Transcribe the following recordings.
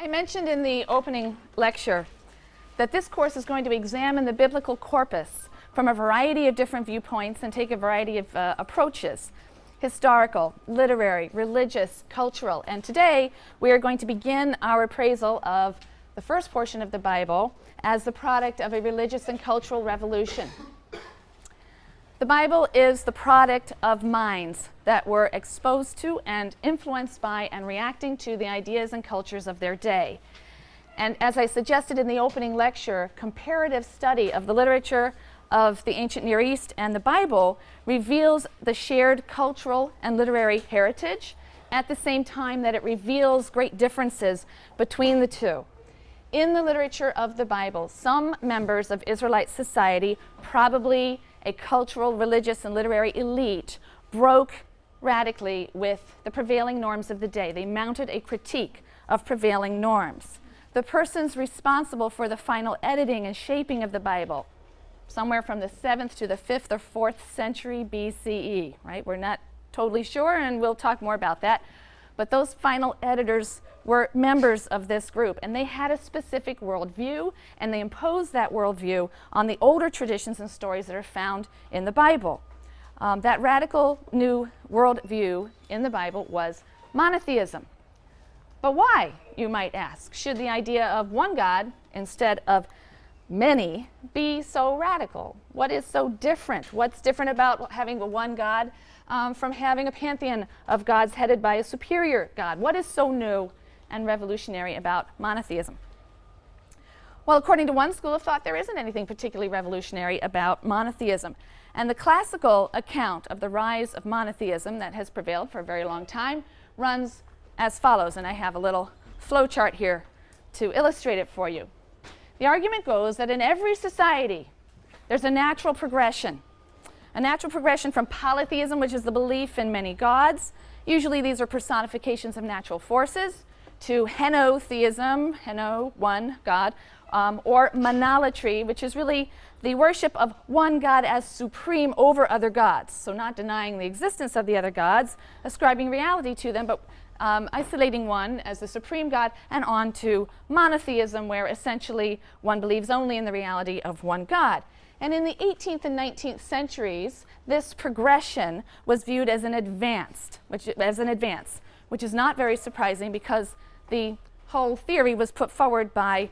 I mentioned in the opening lecture that this course is going to examine the biblical corpus from a variety of different viewpoints and take a variety of approaches: historical, literary, religious, cultural. And today we are going to begin our appraisal of the first portion of the Bible as the product of a religious and cultural revolution. The Bible is the product of minds that were exposed to and influenced by and reacting to the ideas and cultures of their day. And as I suggested in the opening lecture, comparative study of the literature of the ancient Near East and the Bible reveals the shared cultural and literary heritage at the same time that it reveals great differences between the two. In the literature of the Bible, some members of Israelite society, probably a cultural, religious, and literary elite, broke radically with the prevailing norms of the day. They mounted a critique of prevailing norms. The persons responsible for the final editing and shaping of the Bible, somewhere from the 7th to the 5th or 4th century BCE, right? We're not totally sure, and we'll talk more about that. But those final editors were members of this group, and they had a specific worldview, and they imposed that worldview on the older traditions and stories that are found in the Bible. That radical new worldview in the Bible was monotheism. But why, you might ask, should the idea of one God instead of many be so radical? What is so different? What's different about having one God from having a pantheon of gods headed by a superior God? What is so new and revolutionary about monotheism? Well, according to one school of thought, there isn't anything particularly revolutionary about monotheism. And the classical account of the rise of monotheism that has prevailed for a very long time runs as follows, and I have a little flow chart here to illustrate it for you. The argument goes that in every society, there's a natural progression from polytheism, which is the belief in many gods. Usually these are personifications of natural forces, to henotheism, heno, one God, or monolatry, which is really the worship of one God as supreme over other gods. So not denying the existence of the other gods, ascribing reality to them, but isolating one as the supreme God, and on to monotheism, where essentially one believes only in the reality of one God. And in the 18th and 19th centuries, this progression was viewed as an advance, which is not very surprising because the whole theory was put forward by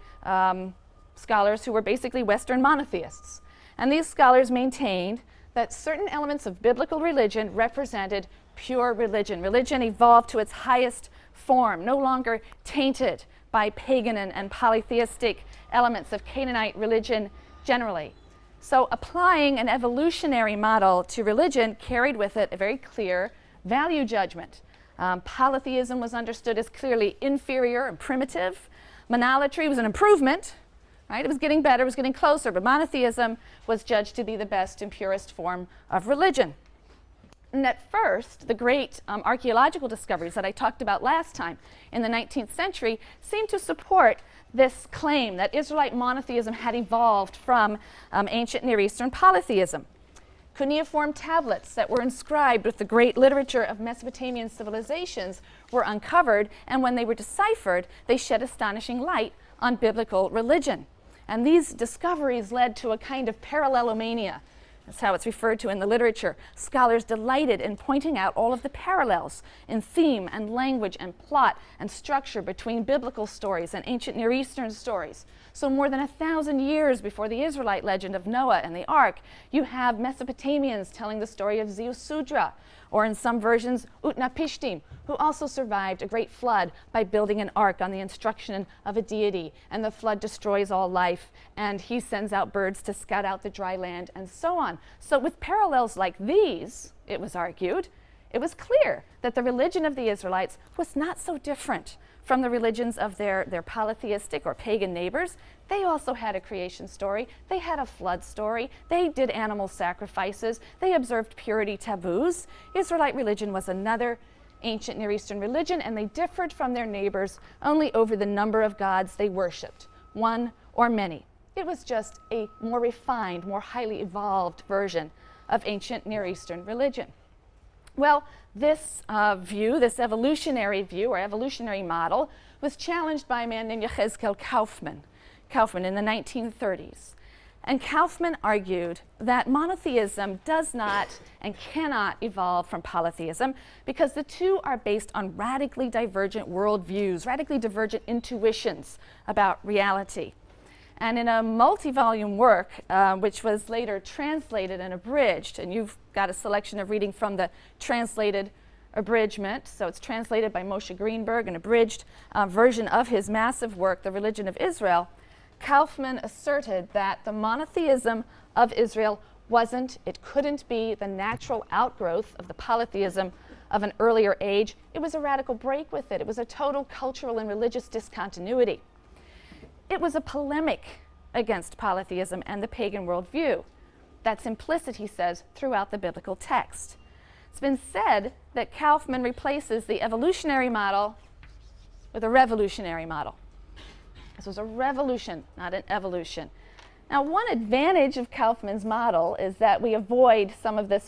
scholars who were basically Western monotheists. And these scholars maintained that certain elements of biblical religion represented pure religion. Religion evolved to its highest form, no longer tainted by pagan and polytheistic elements of Canaanite religion generally. So applying an evolutionary model to religion carried with it a very clear value judgment. Polytheism was understood as clearly inferior and primitive. Monolatry was an improvement, right? It was getting better, it was getting closer, but monotheism was judged to be the best and purest form of religion. And at first, the great archaeological discoveries that I talked about last time in the 19th century seemed to support this claim that Israelite monotheism had evolved from ancient Near Eastern polytheism. Cuneiform tablets that were inscribed with the great literature of Mesopotamian civilizations were uncovered, and when they were deciphered, they shed astonishing light on biblical religion. And these discoveries led to a kind of parallelomania. That's how it's referred to in the literature. Scholars delighted in pointing out all of the parallels in theme and language and plot and structure between biblical stories and ancient Near Eastern stories. So more than 1,000 years before the Israelite legend of Noah and the Ark, you have Mesopotamians telling the story of Ziusudra, or in some versions, Utnapishtim, who also survived a great flood by building an ark on the instruction of a deity, and the flood destroys all life, and he sends out birds to scout out the dry land, and so on. So with parallels like these, it was argued, it was clear that the religion of the Israelites was not so different from the religions of their polytheistic or pagan neighbors. They also had a creation story. They had a flood story. They did animal sacrifices. They observed purity taboos. Israelite religion was another ancient Near Eastern religion, and they differed from their neighbors only over the number of gods they worshipped, one or many. It was just a more refined, more highly evolved version of ancient Near Eastern religion. Well, this view, this evolutionary view or evolutionary model, was challenged by a man named Yechezkel Kaufman in the 1930s. And Kaufman argued that monotheism does not and cannot evolve from polytheism because the two are based on radically divergent worldviews, radically divergent intuitions about reality. And in a multi-volume work, which was later translated and abridged, and you've got a selection of reading from the translated abridgment, so it's translated by Moshe Greenberg, an abridged version of his massive work, The Religion of Israel, Kaufman asserted that the monotheism of Israel it couldn't be the natural outgrowth of the polytheism of an earlier age. It was a radical break with it. It was a total cultural and religious discontinuity. It was a polemic against polytheism and the pagan worldview. That's implicit, he says, throughout the biblical text. It's been said that Kaufman replaces the evolutionary model with a revolutionary model. This was a revolution, not an evolution. Now, one advantage of Kaufman's model is that we can avoid some of the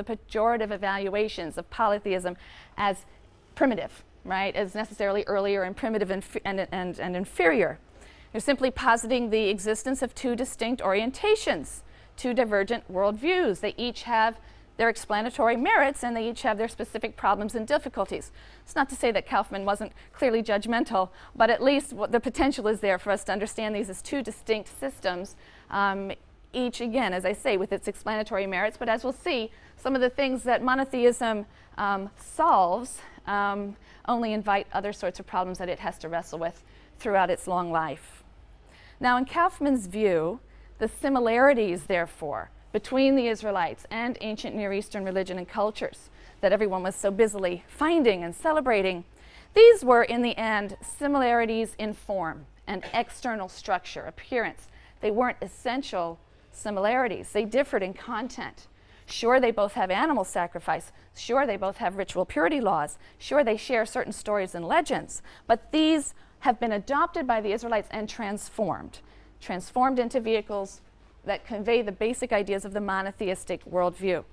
pejorative evaluations of polytheism as primitive, right? As necessarily earlier and primitive and inferior. They're simply positing the existence of two distinct orientations, two divergent worldviews. They each have their explanatory merits, and they each have their specific problems and difficulties. It's not to say that Kaufman wasn't clearly judgmental, but at least the potential is there for us to understand these as two distinct systems, each, again, as I say, with its explanatory merits. But as we'll see, some of the things that monotheism solves only invite other sorts of problems that it has to wrestle with throughout its long life. Now, in Kaufman's view, the similarities, therefore, between the Israelites and ancient Near Eastern religion and cultures that everyone was so busily finding and celebrating, these were, in the end, similarities in form and external structure, appearance. They weren't essential similarities. They differed in content. Sure, they both have animal sacrifice. Sure, they both have ritual purity laws. Sure, they share certain stories and legends. But these have been adopted by the Israelites and transformed into vehicles that convey the basic ideas of the monotheistic worldview.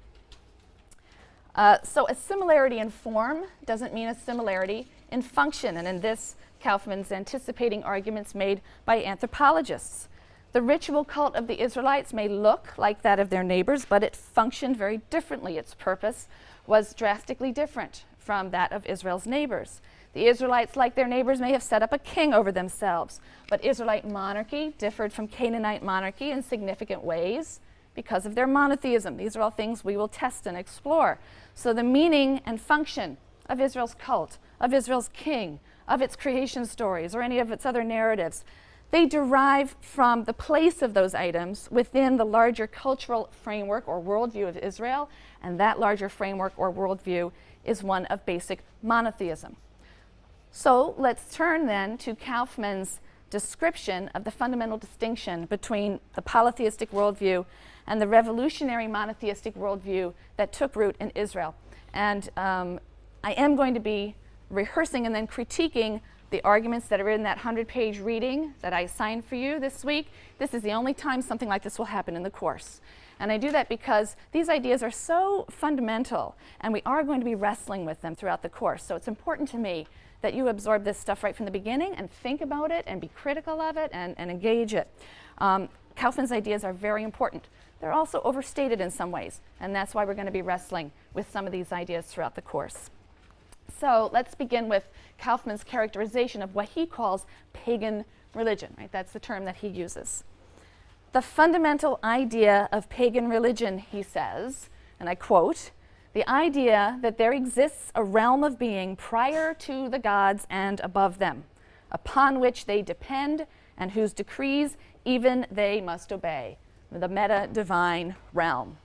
So a similarity in form doesn't mean a similarity in function, and in this, Kaufman's anticipating arguments made by anthropologists. The ritual cult of the Israelites may look like that of their neighbors, but it functioned very differently. Its purpose was drastically different from that of Israel's neighbors. The Israelites, like their neighbors, may have set up a king over themselves, but Israelite monarchy differed from Canaanite monarchy in significant ways because of their monotheism. These are all things we will test and explore. So the meaning and function of Israel's cult, of Israel's king, of its creation stories, or any of its other narratives, they derive from the place of those items within the larger cultural framework or worldview of Israel, and that larger framework or worldview is one of basic monotheism. So let's turn then to Kaufman's description of the fundamental distinction between the polytheistic worldview and the revolutionary monotheistic worldview that took root in Israel. And I am going to be rehearsing and then critiquing the arguments that are in that 100-page reading that I assigned for you this week. This is the only time something like this will happen in the course. And I do that because these ideas are so fundamental, and we are going to be wrestling with them throughout the course. So it's important to me that you absorb this stuff right from the beginning and think about it and be critical of it and engage it. Kaufman's ideas are very important. They're also overstated in some ways, and that's why we're going to be wrestling with some of these ideas throughout the course. So let's begin with Kaufman's characterization of what he calls pagan religion, right? That's the term that he uses. The fundamental idea of pagan religion, he says, and I quote, "The idea that there exists a realm of being prior to the gods and above them, upon which they depend and whose decrees even they must obey." The meta-divine realm.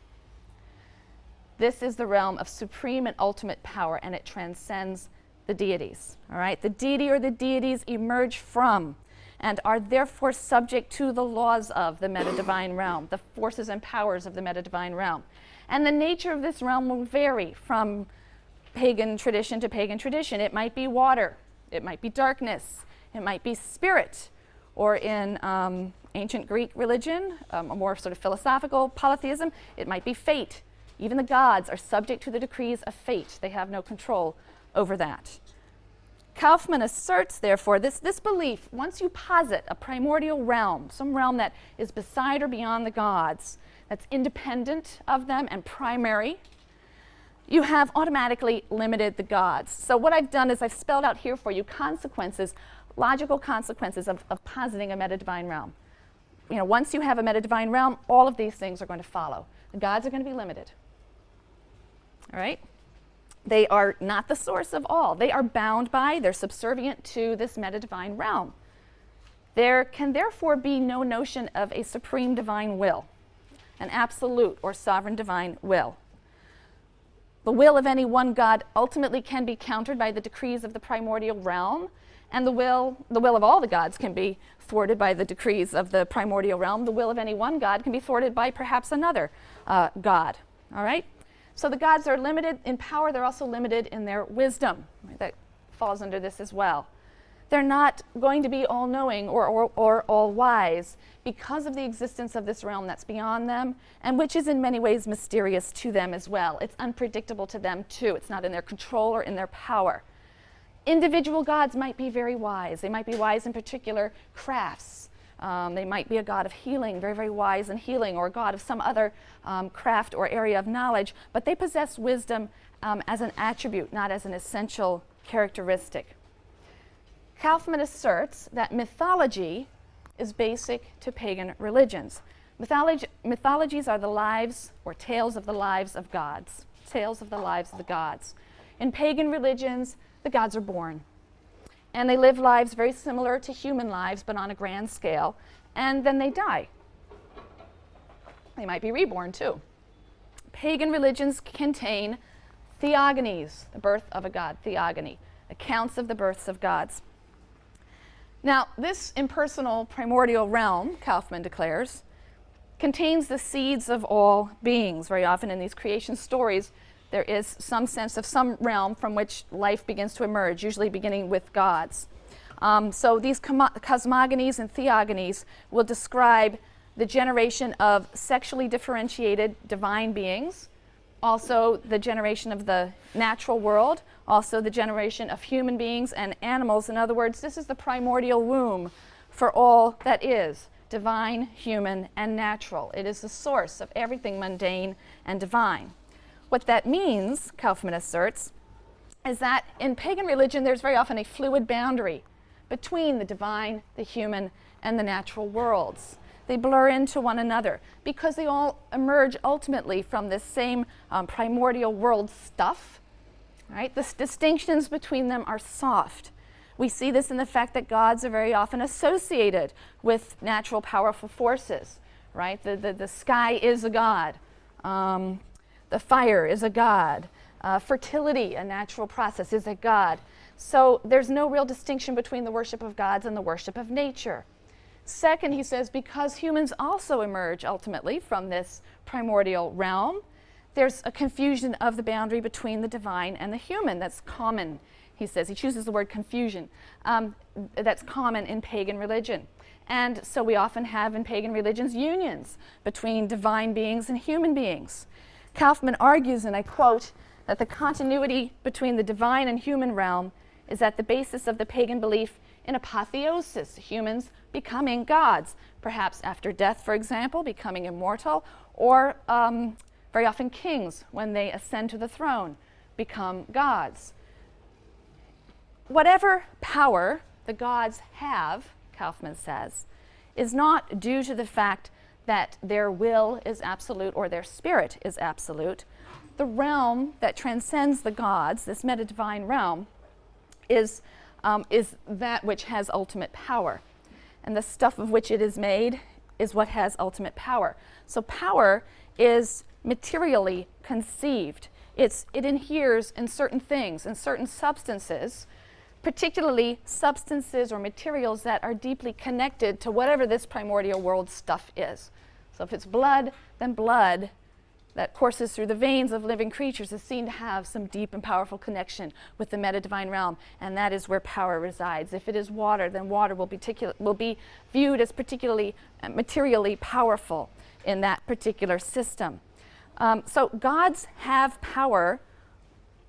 This is the realm of supreme and ultimate power, and it transcends the deities. All right? The deity or the deities emerge from and are therefore subject to the laws of the meta-divine realm, the forces and powers of the meta-divine realm. And the nature of this realm will vary from pagan tradition to pagan tradition. It might be water, it might be darkness, it might be spirit, or in ancient Greek religion, a more sort of philosophical polytheism, it might be fate. Even the gods are subject to the decrees of fate. They have no control over that. Kaufman asserts, therefore, this belief, once you posit a primordial realm, some realm that is beside or beyond the gods, that's independent of them and primary, you have automatically limited the gods. So what I've done is I've spelled out here for you consequences, logical consequences of positing a meta-divine realm. You know, once you have a meta-divine realm, all of these things are going to follow. The gods are going to be limited. All right? They are not the source of all. They are bound by, they're subservient to this meta-divine realm. There can therefore be no notion of a supreme divine will, an absolute or sovereign divine will. The will of any one God ultimately can be countered by the decrees of the primordial realm, and the will of all the gods can be thwarted by the decrees of the primordial realm. The will of any one God can be thwarted by perhaps another God. All right? So the gods are limited in power. They're also limited in their wisdom. Right? That falls under this as well. They're not going to be all-knowing or all-wise because of the existence of this realm that's beyond them, and which is in many ways mysterious to them as well. It's unpredictable to them too. It's not in their control or in their power. Individual gods might be very wise. They might be wise in particular crafts. They might be a god of healing, very, very wise in healing, or a god of some other craft or area of knowledge, but they possess wisdom as an attribute, not as an essential characteristic. Kaufman asserts that mythology is basic to pagan religions. Mythologies are the lives or tales of the lives of gods, tales of the lives of the gods. In pagan religions, the gods are born, and they live lives very similar to human lives, but on a grand scale, and then they die. They might be reborn too. Pagan religions contain theogonies, the birth of a god, theogony, accounts of the births of gods. Now, this impersonal primordial realm, Kaufman declares, contains the seeds of all beings. Very often in these creation stories, there is some sense of some realm from which life begins to emerge, usually beginning with gods. So these cosmogonies and theogonies will describe the generation of sexually differentiated divine beings, also the generation of the natural world, also the generation of human beings and animals. In other words, this is the primordial womb for all that is divine, human, and natural. It is the source of everything mundane and divine. What that means, Kaufman asserts, is that in pagan religion there's very often a fluid boundary between the divine, the human, and the natural worlds. They blur into one another because they all emerge ultimately from this same primordial world stuff. Right? The distinctions between them are soft. We see this in the fact that gods are very often associated with natural powerful forces. Right? The sky is a god. The fire is a god. Fertility, a natural process, is a god. So there's no real distinction between the worship of gods and the worship of nature. Second, he says, because humans also emerge ultimately from this primordial realm, there's a confusion of the boundary between the divine and the human that's common, he says. He chooses the word confusion. That's common in pagan religion. And so we often have in pagan religions unions between divine beings and human beings. Kaufman argues, and I quote, that the continuity between the divine and human realm is at the basis of the pagan belief in apotheosis, humans becoming gods, perhaps after death, for example, becoming immortal, or very often kings, when they ascend to the throne, become gods. Whatever power the gods have, Kaufman says, is not due to the fact that their will is absolute or their spirit is absolute. The realm that transcends the gods, this meta-divine realm, is that which has ultimate power. And the stuff of which it is made is what has ultimate power. So power is materially conceived. It inheres in certain things, in certain substances, particularly substances or materials that are deeply connected to whatever this primordial world stuff is. So if it's blood, then blood that courses through the veins of living creatures is seen to have some deep and powerful connection with the meta-divine realm, and that is where power resides. If it is water, then water will be viewed as particularly materially powerful in that particular system. So gods have power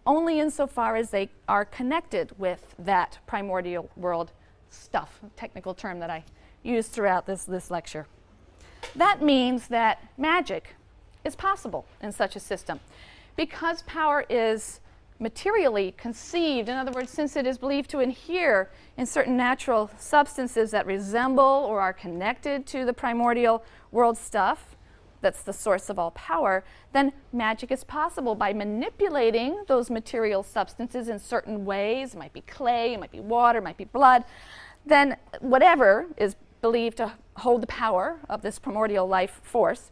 only insofar as they are connected with that primordial world stuff, a technical term that I use throughout this lecture. That means that magic is possible in such a system. Because power is materially conceived, in other words, since it is believed to inhere in certain natural substances that resemble or are connected to the primordial world stuff, that's the source of all power, then magic is possible by manipulating those material substances in certain ways. It might be clay, it might be water, it might be blood. Then whatever is believed to hold the power of this primordial life force,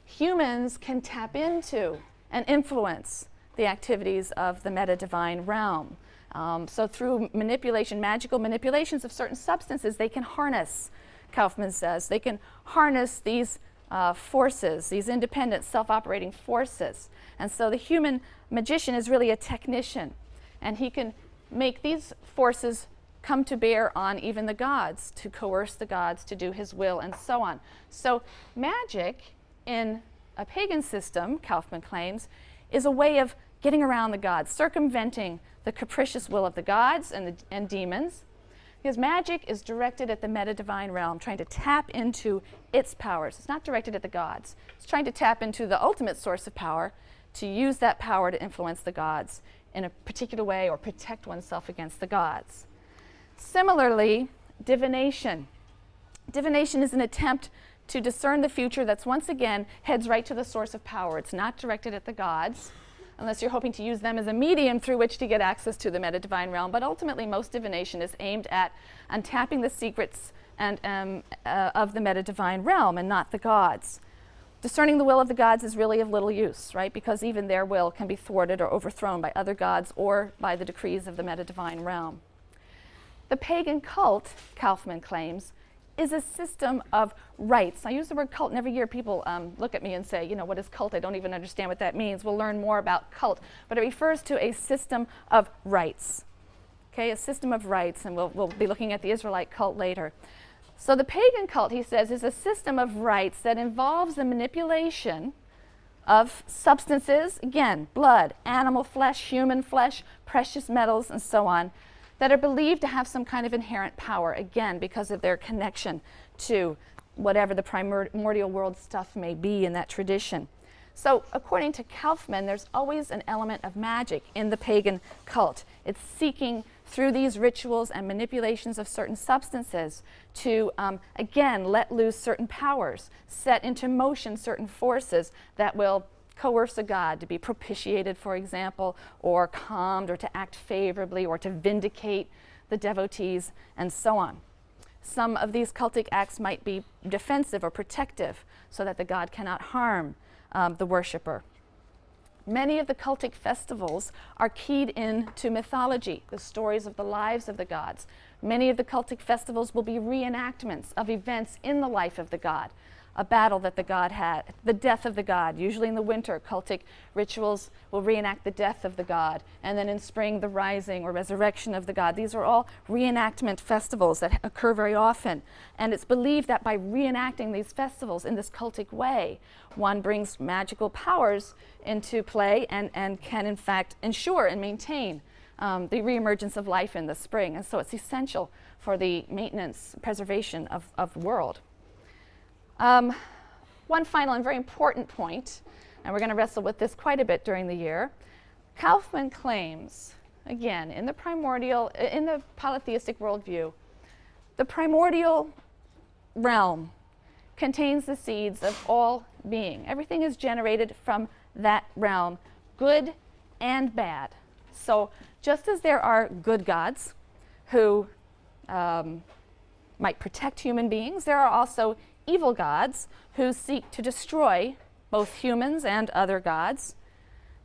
humans can tap into and influence the activities of the meta-divine realm. So through manipulation, magical manipulations of certain substances, they can harness, Kaufman says, they can harness these forces, these independent self-operating forces. And so the human magician is really a technician, and he can make these forces come to bear on even the gods, to coerce the gods to do his will, and so on. So magic in a pagan system, Kaufman claims, is a way of getting around the gods, circumventing the capricious will of the gods and demons, because magic is directed at the meta-divine realm, trying to tap into its powers. It's not directed at the gods. It's trying to tap into the ultimate source of power, to use that power to influence the gods in a particular way or protect oneself against the gods. Similarly, divination. Divination is an attempt to discern the future that's once again heads right to the source of power. It's not directed at the gods, unless you're hoping to use them as a medium through which to get access to the meta-divine realm. But ultimately, most divination is aimed at untapping the secrets and of the meta-divine realm and not the gods. Discerning the will of the gods is really of little use, right? Because even their will can be thwarted or overthrown by other gods or by the decrees of the meta-divine realm. The pagan cult, Kaufman claims, is a system of rites. I use the word cult, and every year people look at me and say, you know, what is cult? I don't even understand what that means. We'll learn more about cult. But it refers to a system of rites. Okay, a system of rites, and we'll be looking at the Israelite cult later. So the pagan cult, he says, is a system of rites that involves the manipulation of substances, again, blood, animal flesh, human flesh, precious metals, and so on, that are believed to have some kind of inherent power, again, because of their connection to whatever the primordial world stuff may be in that tradition. So according to Kaufman, there's always an element of magic in the pagan cult. It's seeking through these rituals and manipulations of certain substances to, again, let loose certain powers, set into motion certain forces that will coerce a god to be propitiated, for example, or calmed, or to act favorably, or to vindicate the devotees, and so on. Some of these cultic acts might be defensive or protective, so that the god cannot harm the worshiper. Many of the cultic festivals are keyed into mythology, the stories of the lives of the gods. Many of the cultic festivals will be reenactments of events in the life of the god. A battle that the god had, the death of the god. Usually in the winter, cultic rituals will reenact the death of the god, and then in spring, the rising or resurrection of the god. These are all reenactment festivals that occur very often, and it's believed that by reenacting these festivals in this cultic way, one brings magical powers into play and can in fact ensure and maintain the reemergence of life in the spring, and so it's essential for the maintenance, preservation of the world. One final and very important point, and we're going to wrestle with this quite a bit during the year. Kaufman claims, again, in the polytheistic worldview, the primordial realm contains the seeds of all being. Everything is generated from that realm, good and bad. So just as there are good gods who might protect human beings, there are also evil gods who seek to destroy both humans and other gods.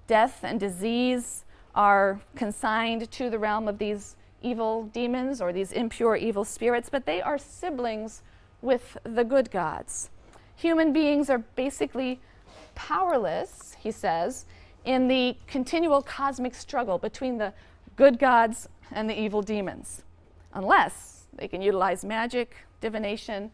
Death and disease are consigned to the realm of these evil demons or these impure evil spirits, but they are siblings with the good gods. Human beings are basically powerless, he says, in the continual cosmic struggle between the good gods and the evil demons, unless they can utilize magic, divination,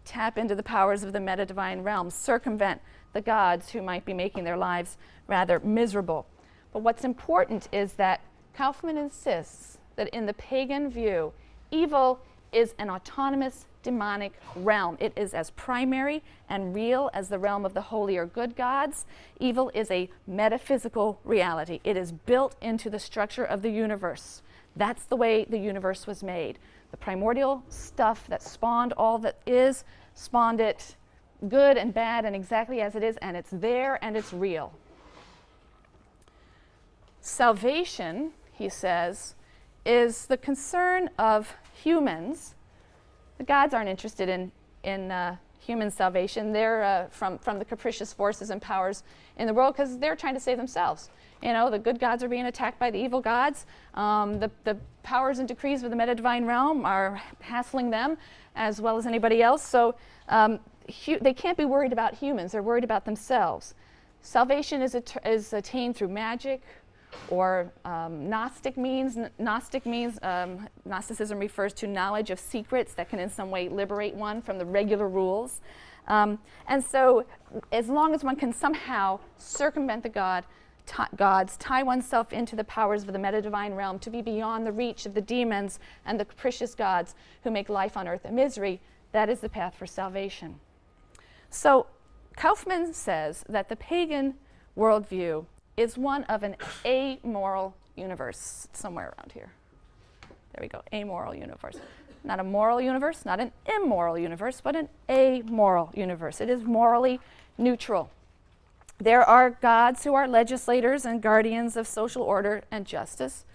tap into the powers of the meta-divine realm, circumvent the gods who might be making their lives rather miserable. But what's important is that Kaufman insists that in the pagan view, evil is an autonomous demonic realm. It is as primary and real as the realm of the holy or good gods. Evil is a metaphysical reality. It is built into the structure of the universe. That's the way the universe was made. The primordial stuff that spawned all that is, spawned it good and bad and exactly as it is, and it's there and it's real. Salvation, he says, is the concern of humans. The gods aren't interested in human salvation. They're from the capricious forces and powers in the world because they're trying to save themselves. You know, the good gods are being attacked by the evil gods. The powers and decrees of the meta-divine realm are hassling them as well as anybody else. So they can't be worried about humans. They're worried about themselves. Salvation is attained through magic or Gnostic means. Gnosticism refers to knowledge of secrets that can in some way liberate one from the regular rules. And so as long as one can somehow circumvent the gods, tie oneself into the powers of the meta-divine realm to be beyond the reach of the demons and the capricious gods who make life on earth a misery, that is the path for salvation. So Kaufman says that the pagan worldview is one of an amoral universe. It's somewhere around here. There we go, amoral universe. Not a moral universe, not an immoral universe, but an amoral universe. It is morally neutral. There are gods who are legislators and guardians of social order and justice,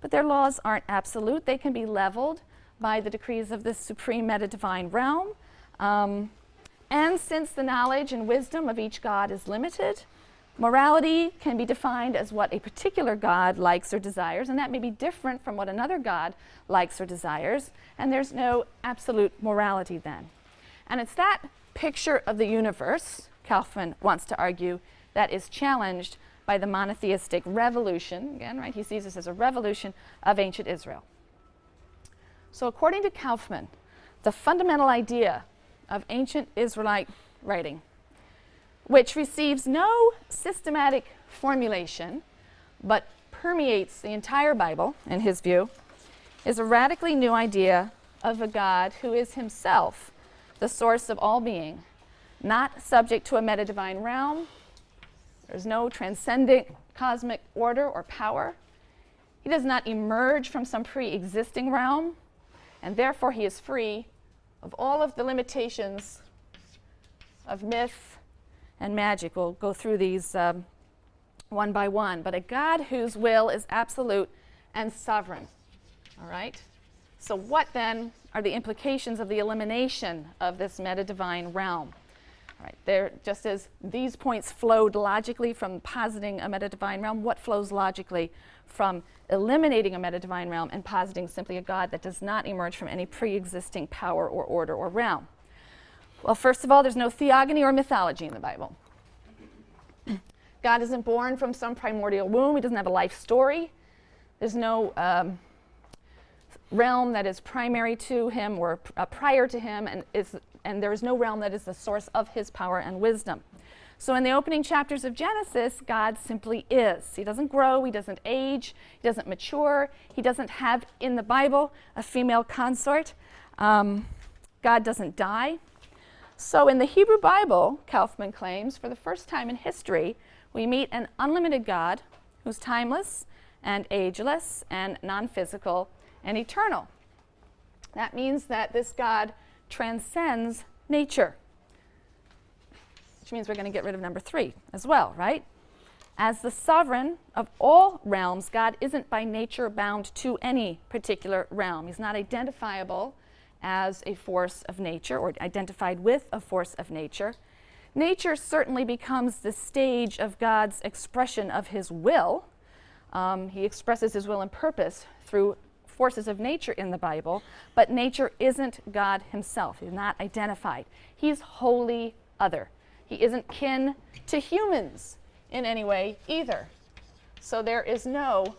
but their laws aren't absolute. They can be leveled by the decrees of the supreme meta-divine realm. And since the knowledge and wisdom of each god is limited, morality can be defined as what a particular god likes or desires, and that may be different from what another god likes or desires, and there's no absolute morality then. And it's that picture of the universe, Kaufman wants to argue, that is challenged by the monotheistic revolution. Again, right, he sees this as a revolution of ancient Israel. So according to Kaufman, the fundamental idea of ancient Israelite writing, which receives no systematic formulation, but permeates the entire Bible, in his view, is a radically new idea of a God who is himself the source of all being, not subject to a meta-divine realm. There's no transcendent cosmic order or power. He does not emerge from some pre-existing realm, and therefore he is free of all of the limitations of myth and magic. We'll go through these one by one, but a God whose will is absolute and sovereign. All right? So what then are the implications of the elimination of this meta-divine realm? All right, there, just as these points flowed logically from positing a meta-divine realm, what flows logically from eliminating a meta-divine realm and positing simply a God that does not emerge from any pre-existing power or order or realm? Well, first of all, there's no theogony or mythology in the Bible. God isn't born from some primordial womb. He doesn't have a life story. There's no realm that is primary to him or prior to him, and there is no realm that is the source of his power and wisdom. So in the opening chapters of Genesis, God simply is. He doesn't grow, he doesn't age, he doesn't mature, he doesn't have in the Bible a female consort. God doesn't die. So in the Hebrew Bible, Kaufman claims, for the first time in history, we meet an unlimited God who's timeless and ageless and non-physical and eternal. That means that this God transcends nature, which means we're going to get rid of number 3 as well, right? As the sovereign of all realms, God isn't by nature bound to any particular realm. He's not identifiable as a force of nature or identified with a force of nature. Nature certainly becomes the stage of God's expression of his will. He expresses his will and purpose through forces of nature in the Bible, but nature isn't God himself. He's not identified. He's wholly other. He isn't kin to humans in any way either. So there is no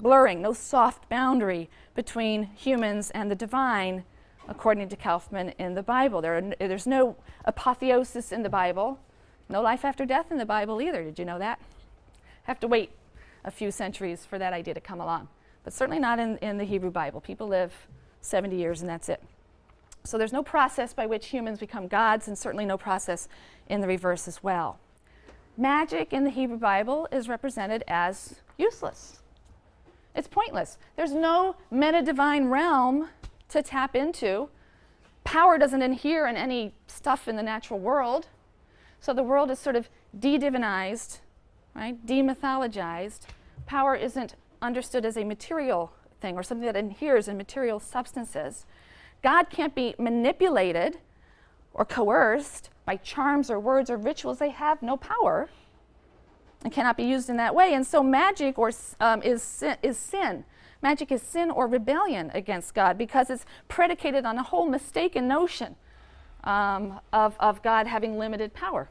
blurring, no soft boundary between humans and the divine, according to Kaufman, in the Bible. There's no apotheosis in the Bible, no life after death in the Bible either. Did you know that? Have to wait a few centuries for that idea to come along. But certainly not in the Hebrew Bible. People live 70 years and that's it. So there's no process by which humans become gods, and certainly no process in the reverse as well. Magic in the Hebrew Bible is represented as useless. It's pointless. There's no meta-divine realm to tap into. Power doesn't inhere in any stuff in the natural world. So the world is sort of de-divinized, right? Demythologized. Power isn't understood as a material thing or something that inheres in material substances. God can't be manipulated or coerced by charms or words or rituals. They have no power and cannot be used in that way. And so magic is sin. Magic is sin or rebellion against God because it's predicated on a whole mistaken notion of God having limited power.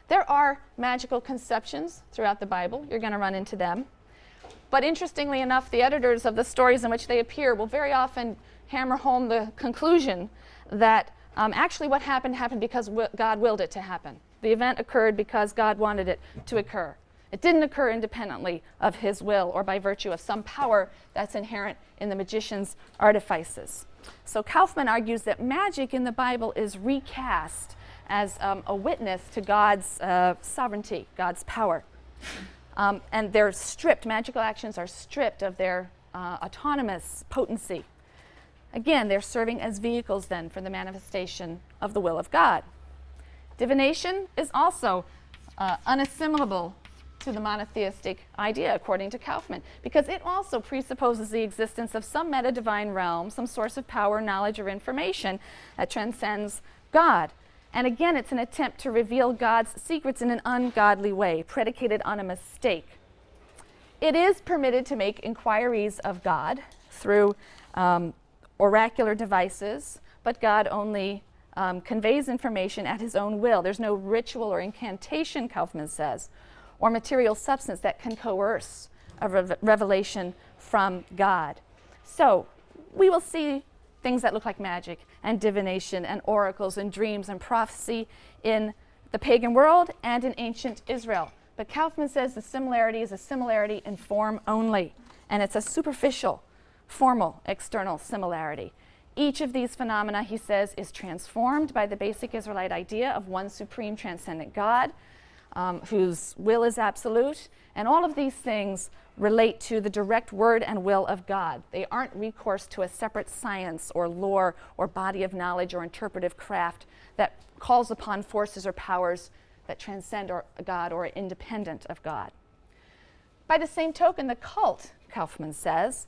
There are magical conceptions throughout the Bible. You're going to run into them. But interestingly enough, the editors of the stories in which they appear will very often hammer home the conclusion that actually what happened because God willed it to happen. The event occurred because God wanted it to occur. It didn't occur independently of his will or by virtue of some power that's inherent in the magician's artifices. So Kaufman argues that magic in the Bible is recast as a witness to God's sovereignty, God's power. And they're stripped, magical actions are stripped of their autonomous potency. Again, they're serving as vehicles then for the manifestation of the will of God. Divination is also unassimilable to the monotheistic idea, according to Kaufman, because it also presupposes the existence of some meta-divine realm, some source of power, knowledge, or information that transcends God. And again, it's an attempt to reveal God's secrets in an ungodly way, predicated on a mistake. It is permitted to make inquiries of God through oracular devices, but God only conveys information at his own will. There's no ritual or incantation, Kaufman says, or material substance that can coerce a revelation from God. So we will see things that look like magic and divination and oracles and dreams and prophecy in the pagan world and in ancient Israel. But Kaufman says the similarity is a similarity in form only, and it's a superficial, formal, external similarity. Each of these phenomena, he says, is transformed by the basic Israelite idea of one supreme transcendent God, whose will is absolute, and all of these things relate to the direct word and will of God. They aren't recourse to a separate science or lore or body of knowledge or interpretive craft that calls upon forces or powers that transcend God or are independent of God. By the same token, the cult, Kaufman says,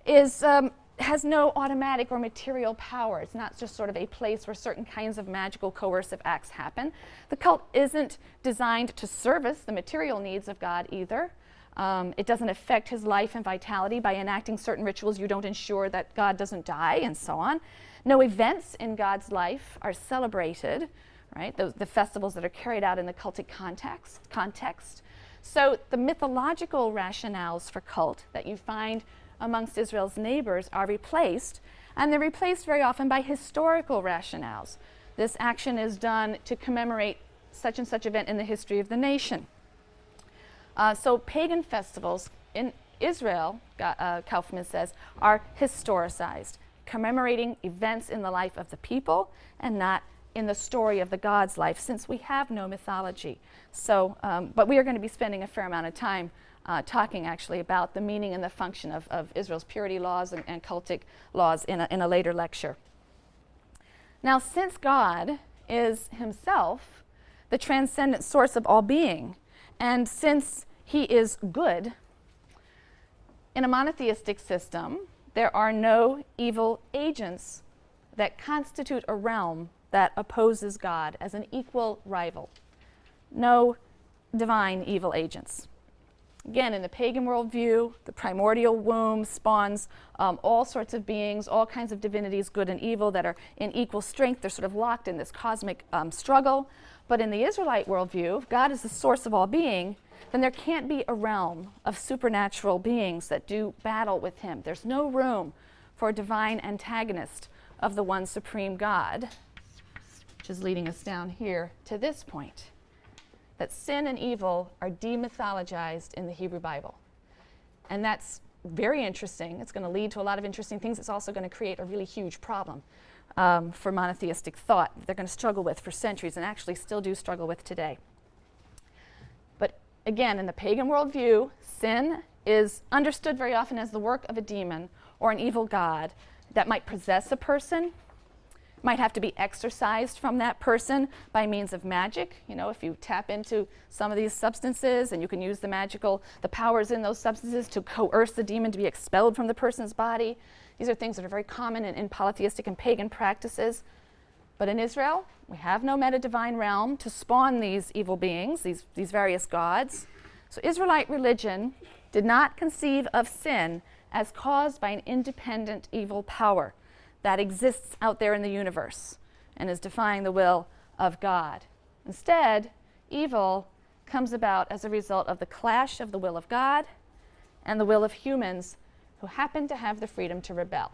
has no automatic or material power. It's not just sort of a place where certain kinds of magical coercive acts happen. The cult isn't designed to service the material needs of God either. It doesn't affect his life and vitality by enacting certain rituals. You don't ensure that God doesn't die and so on. No events in God's life are celebrated, right? The festivals that are carried out in the cultic context. So the mythological rationales for cult that you find amongst Israel's neighbors are replaced, and they're replaced very often by historical rationales. This action is done to commemorate such and such event in the history of the nation. So pagan festivals in Israel, Kaufman says, are historicized, commemorating events in the life of the people and not in the story of the God's life, since we have no mythology. So, but we are going to be spending a fair amount of time talking actually about the meaning and the function of Israel's purity laws and cultic laws in a later lecture. Now, since God is himself the transcendent source of all being, and since he is good, in a monotheistic system, there are no evil agents that constitute a realm that opposes God as an equal rival. No divine evil agents. Again, in the pagan worldview, the primordial womb spawns all sorts of beings, all kinds of divinities, good and evil, that are in equal strength. They're sort of locked in this cosmic struggle. But in the Israelite worldview, if God is the source of all being, then there can't be a realm of supernatural beings that do battle with him. There's no room for a divine antagonist of the one supreme God, which is leading us down here to this point. that sin and evil are demythologized in the Hebrew Bible. And that's very interesting. It's going to lead to a lot of interesting things. It's also going to create a really huge problem for monotheistic thought they're going to struggle with for centuries and actually still do struggle with today. But again, in the pagan worldview, sin is understood very often as the work of a demon or an evil god that might possess a person, might have to be exorcised from that person by means of magic. You know, if you tap into some of these substances and you can use the powers in those substances to coerce the demon to be expelled from the person's body. These are things that are very common in polytheistic and pagan practices. But in Israel, we have no meta-divine realm to spawn these evil beings, these various gods. So Israelite religion did not conceive of sin as caused by an independent evil power that exists out there in the universe and is defying the will of God. Instead, evil comes about as a result of the clash of the will of God and the will of humans who happen to have the freedom to rebel.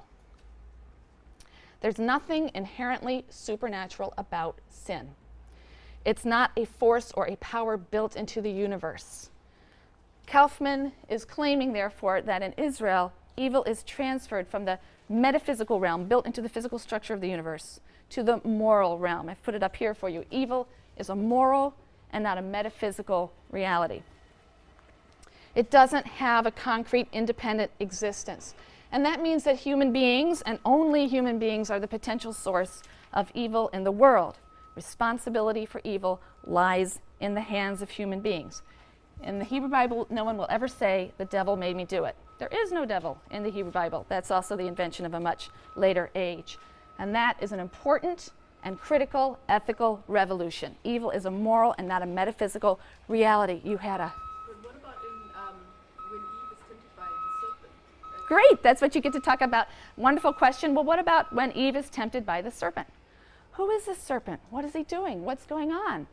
There's nothing inherently supernatural about sin. It's not a force or a power built into the universe. Kaufman is claiming, therefore, that in Israel, evil is transferred from the metaphysical realm, built into the physical structure of the universe, to the moral realm. I've put it up here for you. Evil is a moral and not a metaphysical reality. It doesn't have a concrete, independent existence. And that means that human beings, and only human beings, are the potential source of evil in the world. Responsibility for evil lies in the hands of human beings. In the Hebrew Bible, no one will ever say, the devil made me do it. There is no devil in the Hebrew Bible. That's also the invention of a much later age. And that is an important and critical ethical revolution. Evil is a moral and not a metaphysical reality. You had a... But what about when Eve is tempted by the serpent? Great, that's what you get to talk about. Wonderful question. Well, what about when Eve is tempted by the serpent? Who is this serpent? What is he doing? What's going on?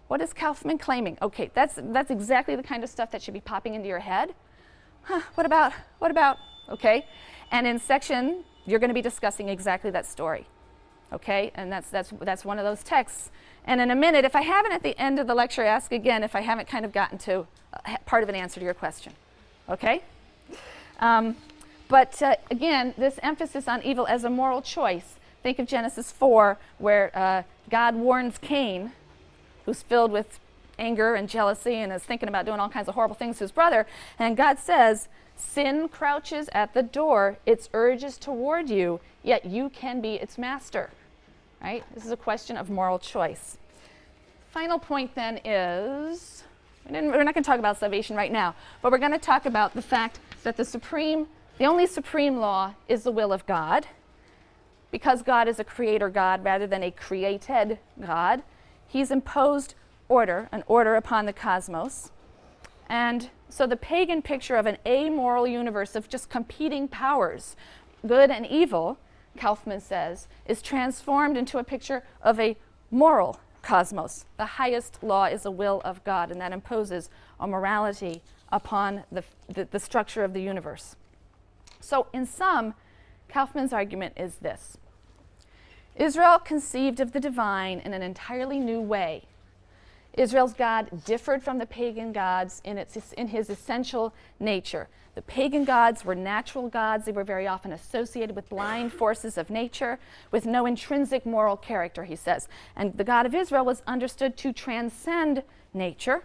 What is Kaufman claiming? Okay, that's exactly the kind of stuff that should be popping into your head. What about? Okay, and in section, you're going to be discussing exactly that story. Okay, and that's one of those texts. And in a minute, if I haven't at the end of the lecture, ask again if I haven't kind of gotten to part of an answer to your question. Okay? But again, this emphasis on evil as a moral choice. Think of Genesis 4, where God warns Cain, who's filled with anger and jealousy and is thinking about doing all kinds of horrible things to his brother. And God says, sin crouches at the door, its urges toward you, yet you can be its master. Right? This is a question of moral choice. Final point then is, we're not going to talk about salvation right now, but we're going to talk about the fact that the only supreme law is the will of God. Because God is a creator God rather than a created God, he's imposed an order upon the cosmos. And so the pagan picture of an amoral universe of just competing powers, good and evil, Kaufman says, is transformed into a picture of a moral cosmos. The highest law is the will of God, and that imposes a morality upon the structure of the universe. So in sum, Kaufman's argument is this. Israel conceived of the divine in an entirely new way. Israel's God differed from the pagan gods in his essential nature. The pagan gods were natural gods. They were very often associated with blind forces of nature, with no intrinsic moral character, he says. And the God of Israel was understood to transcend nature.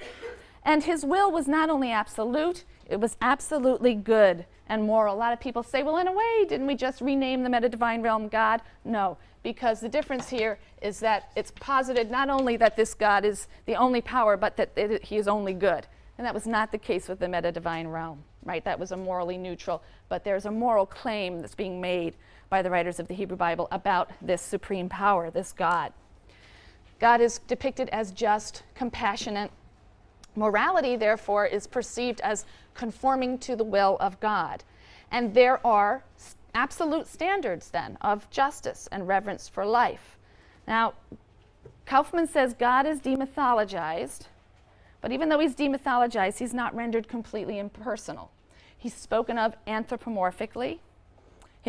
And his will was not only absolute, it was absolutely good and moral. A lot of people say, well, in a way, didn't we just rename the meta-divine realm God? No, because the difference here is that it's posited not only that this God is the only power, but that he is only good. And that was not the case with the meta-divine realm, right? That was a morally neutral, but there's a moral claim that's being made by the writers of the Hebrew Bible about this supreme power, this God. God is depicted as just, compassionate. Morality, therefore, is perceived as conforming to the will of God. And there are absolute standards, then, of justice and reverence for life. Now, Kaufman says God is demythologized, but even though he's demythologized, he's not rendered completely impersonal. He's spoken of anthropomorphically,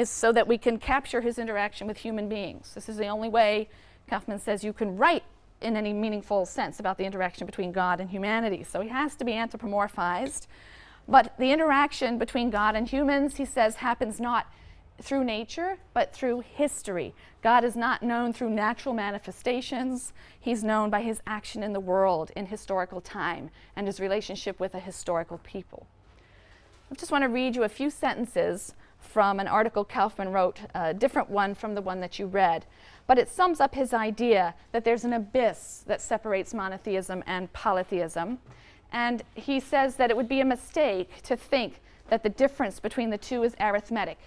so that we can capture his interaction with human beings. This is the only way, Kaufman says, you can write in any meaningful sense about the interaction between God and humanity. So he has to be anthropomorphized. But the interaction between God and humans, he says, happens not through nature, but through history. God is not known through natural manifestations. He's known by his action in the world in historical time and his relationship with a historical people. I just want to read you a few sentences from an article Kaufman wrote, a different one from the one that you read. But it sums up his idea that there's an abyss that separates monotheism and polytheism. And he says that it would be a mistake to think that the difference between the two is arithmetic,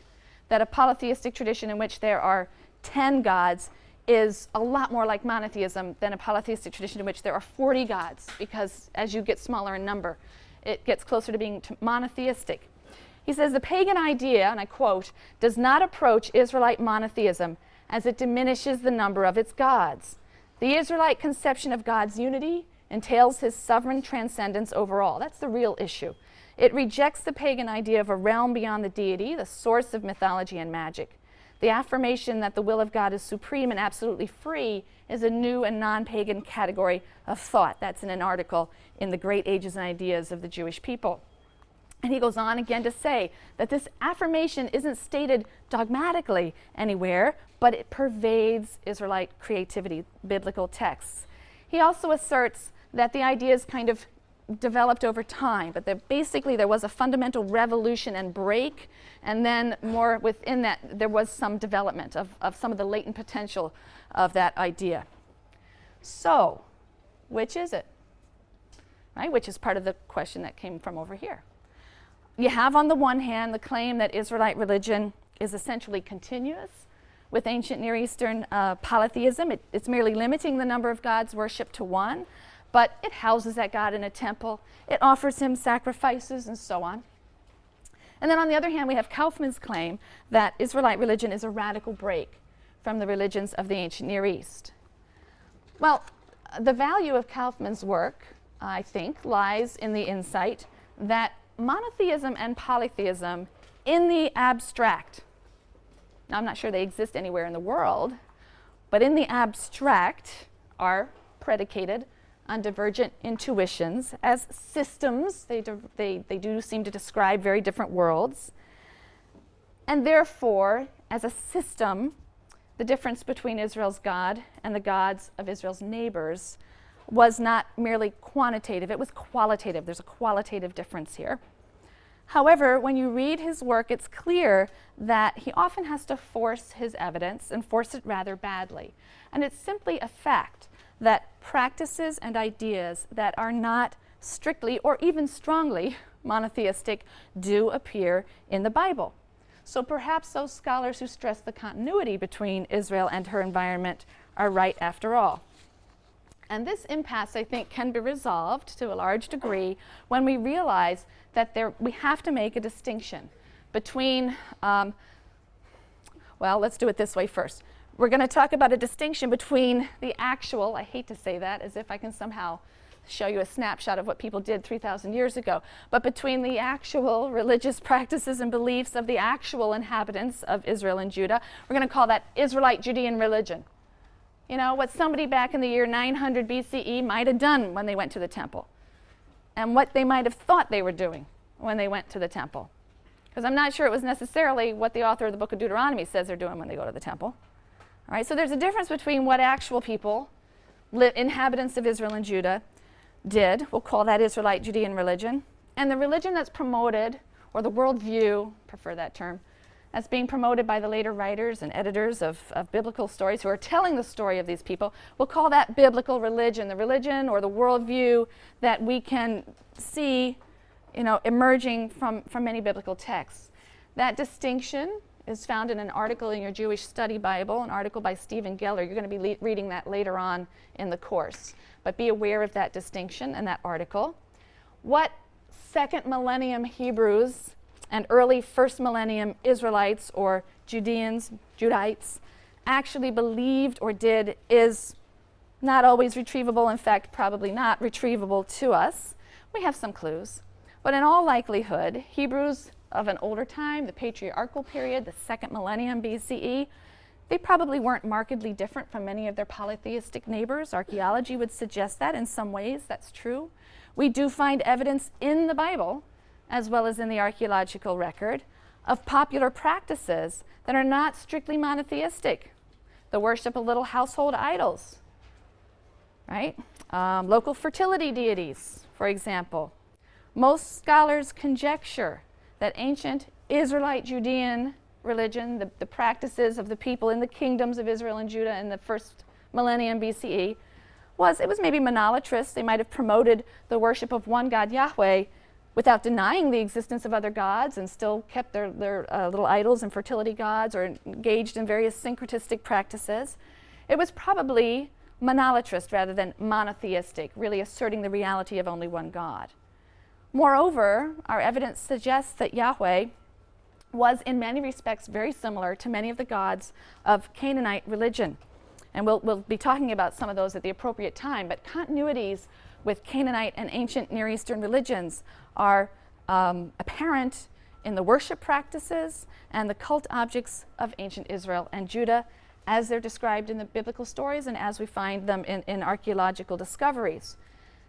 that a polytheistic tradition in which there are 10 gods is a lot more like monotheism than a polytheistic tradition in which there are 40 gods, because as you get smaller in number, it gets closer to being monotheistic. He says the pagan idea, and I quote, does not approach Israelite monotheism as it diminishes the number of its gods. The Israelite conception of God's unity entails his sovereign transcendence over all. That's the real issue. It rejects the pagan idea of a realm beyond the deity, the source of mythology and magic. The affirmation that the will of God is supreme and absolutely free is a new and non-pagan category of thought. That's in an article in The Great Ages and Ideas of the Jewish People. And he goes on again to say that this affirmation isn't stated dogmatically anywhere, but it pervades Israelite creativity, biblical texts. He also asserts that the ideas kind of developed over time, but that basically there was a fundamental revolution and break, and then more within that there was some development of some of the latent potential of that idea. So, which is it? Right? Which is part of the question that came from over here. You have on the one hand the claim that Israelite religion is essentially continuous with ancient Near Eastern polytheism. It's merely limiting the number of gods worshipped to one, but it houses that God in a temple, it offers him sacrifices, and so on. And then on the other hand, we have Kaufman's claim that Israelite religion is a radical break from the religions of the ancient Near East. Well, the value of Kaufman's work, I think, lies in the insight that monotheism and polytheism in the abstract, now I'm not sure they exist anywhere in the world, but in the abstract are predicated on divergent intuitions as systems. They do seem to describe very different worlds. And therefore, as a system, the difference between Israel's God and the gods of Israel's neighbors was not merely quantitative, it was qualitative. There's a qualitative difference here. However, when you read his work, it's clear that he often has to force his evidence and force it rather badly. And it's simply a fact that practices and ideas that are not strictly or even strongly monotheistic do appear in the Bible. So perhaps those scholars who stress the continuity between Israel and her environment are right after all. And this impasse, I think, can be resolved to a large degree when we realize that we have to make a distinction between, well, let's do it this way first. We're going to talk about a distinction between the actual, I hate to say that, as if I can somehow show you a snapshot of what people did 3,000 years ago, but between the actual religious practices and beliefs of the actual inhabitants of Israel and Judah. We're going to call that Israelite Judean religion. You know, what somebody back in the year 900 BCE might have done when they went to the temple, and what they might have thought they were doing when they went to the temple. Because I'm not sure it was necessarily what the author of the book of Deuteronomy says they're doing when they go to the temple. All right, so there's a difference between what actual people, inhabitants of Israel and Judah, did, we'll call that Israelite Judean religion, and the religion that's promoted, or the worldview, prefer that term, that's being promoted by the later writers and editors of biblical stories who are telling the story of these people. We'll call that biblical religion, the religion or the worldview that we can see, emerging from many biblical texts. That distinction is found in an article in your Jewish Study Bible, an article by Stephen Geller. You're going to be reading that later on in the course. But be aware of that distinction and that article. What second millennium Hebrews and early first millennium Israelites or Judites actually believed or did is not always retrievable, in fact, probably not retrievable to us. We have some clues. But in all likelihood, Hebrews of an older time, the patriarchal period, the second millennium BCE, They probably weren't markedly different from many of their polytheistic neighbors. Archaeology would suggest that in some ways that's true. We do find evidence in the Bible, as well as in the archaeological record, of popular practices that are not strictly monotheistic. The worship of little household idols, right? Local fertility deities, for example. Most scholars conjecture that ancient Israelite Judean religion, the practices of the people in the kingdoms of Israel and Judah in the first millennium BCE, it was maybe monolatrous. They might have promoted the worship of one God, Yahweh, without denying the existence of other gods, and still kept their little idols and fertility gods, or engaged in various syncretistic practices. It was probably monolatrist rather than monotheistic, really asserting the reality of only one God. Moreover, our evidence suggests that Yahweh was in many respects very similar to many of the gods of Canaanite religion. And we'll be talking about some of those at the appropriate time, but continuities with Canaanite and ancient Near Eastern religions are apparent in the worship practices and the cult objects of ancient Israel and Judah, as they're described in the biblical stories and as we find them in archaeological discoveries.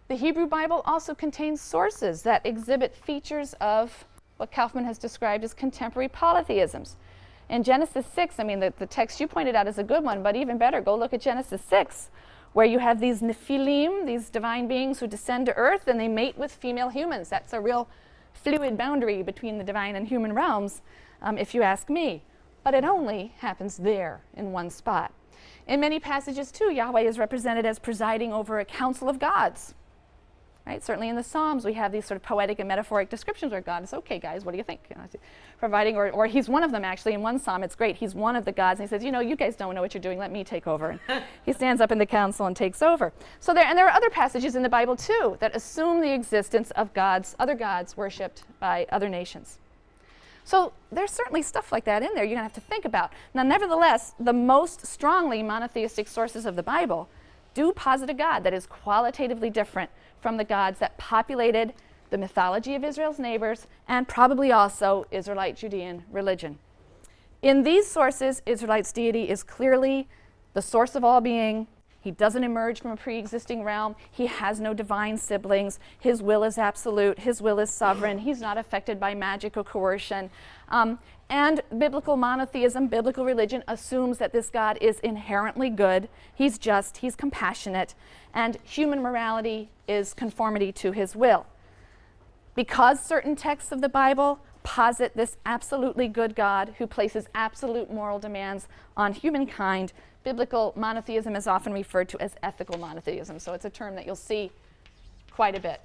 The Hebrew Bible also contains sources that exhibit features of what Kaufman has described as contemporary polytheisms. In Genesis 6, I mean, the text you pointed out is a good one, but even better, go look at Genesis 6, where you have these Nephilim, these divine beings who descend to earth, and they mate with female humans. That's a real fluid boundary between the divine and human realms, if you ask me. But it only happens there in one spot. In many passages, too, Yahweh is represented as presiding over a council of gods. Right? Certainly in the Psalms, we have these sort of poetic and metaphoric descriptions where God is, okay, guys, what do you think? You know, providing, or he's one of them, actually. In one Psalm, it's great. He's one of the gods, and he says, you know, you guys don't know what you're doing. Let me take over. And he stands up in the council and takes over. So there are other passages in the Bible, too, that assume the existence of gods, other gods worshipped by other nations. So there's certainly stuff like that in there you're going to have to think about. Now, nevertheless, the most strongly monotheistic sources of the Bible do posit a God that is qualitatively different from the gods that populated the mythology of Israel's neighbors and probably also Israelite Judean religion. In these sources, Israelites' deity is clearly the source of all being. He doesn't emerge from a pre-existing realm. He has no divine siblings. His will is absolute. His will is sovereign. He's not affected by magic or coercion. And biblical monotheism, biblical religion, assumes that this God is inherently good. He's just, he's compassionate, and human morality is conformity to his will. Because certain texts of the Bible posit this absolutely good God who places absolute moral demands on humankind, biblical monotheism is often referred to as ethical monotheism. So it's a term that you'll see quite a bit.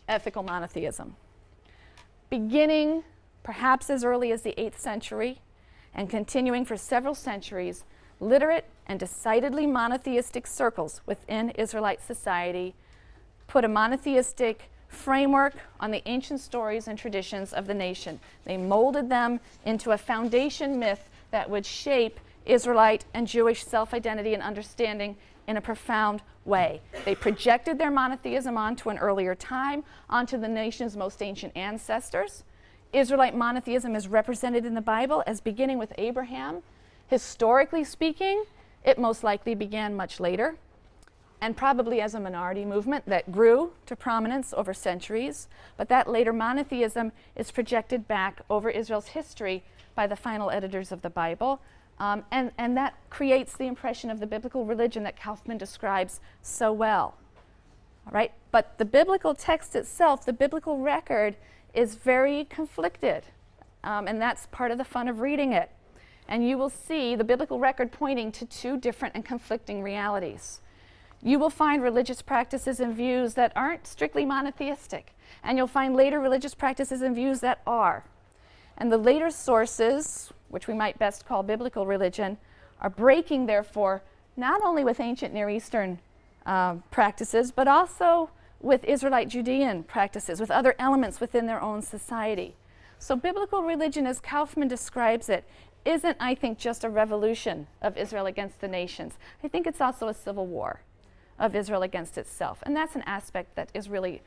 Ethical monotheism. Beginning perhaps as early as the 8th century and continuing for several centuries, literate and decidedly monotheistic circles within Israelite society put a monotheistic framework on the ancient stories and traditions of the nation. They molded them into a foundation myth that would shape Israelite and Jewish self-identity and understanding in a profound way. They projected their monotheism onto an earlier time, onto the nation's most ancient ancestors. Israelite monotheism is represented in the Bible as beginning with Abraham. Historically speaking, it most likely began much later, and probably as a minority movement that grew to prominence over centuries. But that later monotheism is projected back over Israel's history by the final editors of the Bible. And that creates the impression of the biblical religion that Kaufman describes so well. All right? But the biblical text itself, the biblical record, is very conflicted. And that's part of the fun of reading it. And you will see the biblical record pointing to two different and conflicting realities. You will find religious practices and views that aren't strictly monotheistic. And you'll find later religious practices and views that are. And the later sources, which we might best call biblical religion, are breaking, therefore, not only with ancient Near Eastern practices, but also with Israelite Judean practices, with other elements within their own society. So biblical religion, as Kaufman describes it, isn't, I think, just a revolution of Israel against the nations. I think it's also a civil war of Israel against itself. And that's an aspect that is really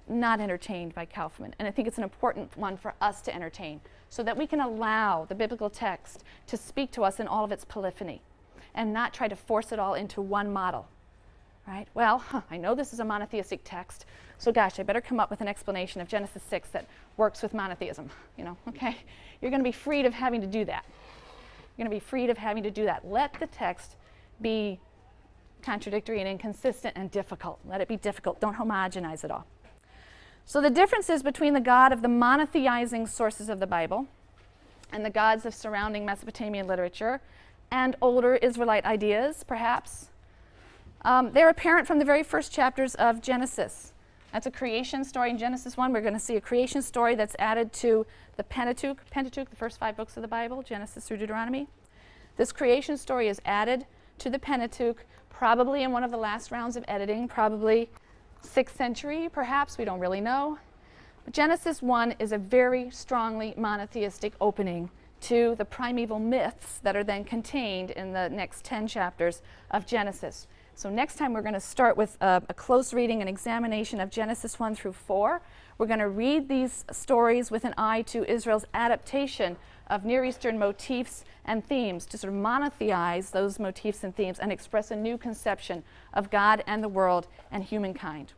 not entertained by Kaufman. And I think it's an important one for us to entertain, so that we can allow the biblical text to speak to us in all of its polyphony and not try to force it all into one model. Right? Well, I know this is a monotheistic text, so gosh, I better come up with an explanation of Genesis 6 that works with monotheism. Okay? You're going to be freed of having to do that. You're going to be freed of having to do that. Let the text be contradictory and inconsistent and difficult. Let it be difficult. Don't homogenize it all. So the differences between the God of the monotheizing sources of the Bible and the gods of surrounding Mesopotamian literature and older Israelite ideas, perhaps, they're apparent from the very first chapters of Genesis. That's a creation story in Genesis 1. We're going to see a creation story that's added to the Pentateuch, the first 5 books of the Bible, Genesis through Deuteronomy. This creation story is added to the Pentateuch, probably in one of the last rounds of editing, probably 6th century, perhaps, we don't really know. But Genesis 1 is a very strongly monotheistic opening to the primeval myths that are then contained in the next 10 chapters of Genesis. So next time we're going to start with a close reading and examination of Genesis 1 through 4. We're going to read these stories with an eye to Israel's adaptation of Near Eastern motifs and themes to sort of monotheize those motifs and themes and express a new conception of God and the world and humankind.